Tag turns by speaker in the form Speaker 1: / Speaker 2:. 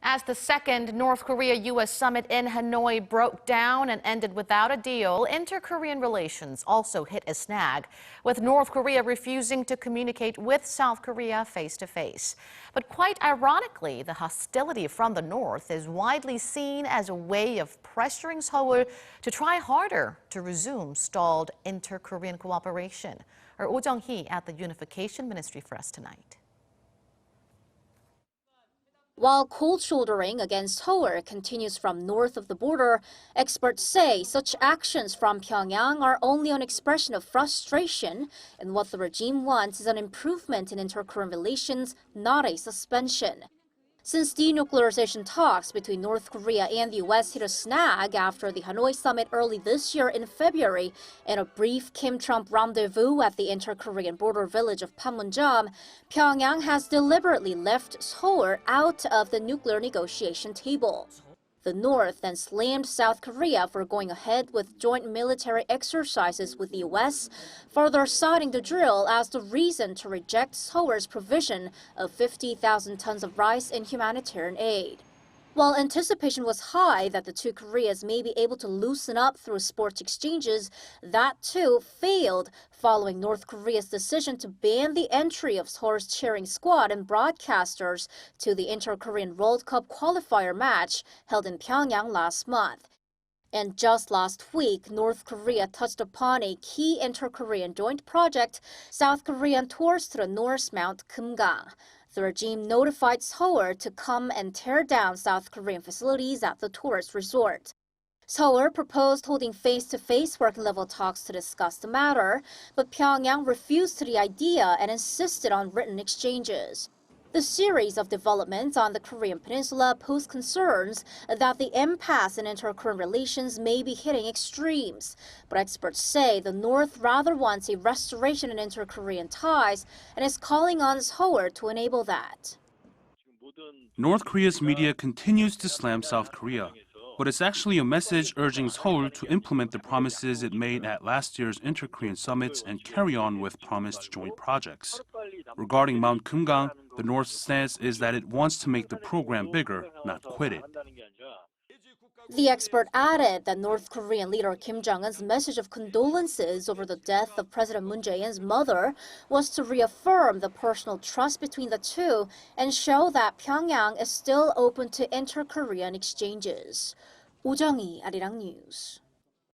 Speaker 1: As the second North Korea-U.S. summit in Hanoi broke down and ended without a deal, inter-Korean relations also hit a snag, with North Korea refusing to communicate with South Korea face-to-face. But quite ironically, the hostility from the North is widely seen as a way of pressuring Seoul to try harder to resume stalled inter-Korean cooperation. Our Jung-hee at the Unification Ministry for us tonight.
Speaker 2: While cold shouldering against Seoul continues from north of the border, experts say such actions from Pyongyang are only an expression of frustration, and what the regime wants is an improvement in inter-Korean relations, not a suspension. Since denuclearization talks between North Korea and the U.S. hit a snag after the Hanoi summit early this year in February in a brief Kim-Trump rendezvous at the inter-Korean border village of Panmunjeom, Pyongyang has deliberately left Seoul out of the nuclear negotiation table. The North then slammed South Korea for going ahead with joint military exercises with the U.S., further citing the drill as the reason to reject Seoul's provision of 50,000 tons of rice in humanitarian aid. While anticipation was high that the two Koreas may be able to loosen up through sports exchanges, that too failed following North Korea's decision to ban the entry of Seoul's cheering squad and broadcasters to the Inter-Korean World Cup qualifier match held in Pyongyang last month. And just last week, North Korea touched upon a key inter-Korean joint project, South Korean tours to the North Mount Kumgang. The regime notified Seoul to come and tear down South Korean facilities at the tourist resort. Seoul proposed holding face-to-face working-level talks to discuss the matter, but Pyongyang refused to the idea and insisted on written exchanges. The series of developments on the Korean peninsula pose concerns that the impasse in inter-Korean relations may be hitting extremes. But experts say the North rather wants a restoration in inter-Korean ties and is calling on Seoul to enable that.
Speaker 3: North Korea's media continues to slam South Korea, but it's actually a message urging Seoul to implement the promises it made at last year's inter-Korean summits and carry on with promised joint projects. Regarding Mount Kumgang, the North's stance is that it wants to make the program bigger, not quit it.
Speaker 2: The expert added that North Korean leader Kim Jong-un's message of condolences over the death of President Moon Jae-in's mother was to reaffirm the personal trust between the two and show that Pyongyang is still open to inter-Korean exchanges. Jung-hee, Arirang News.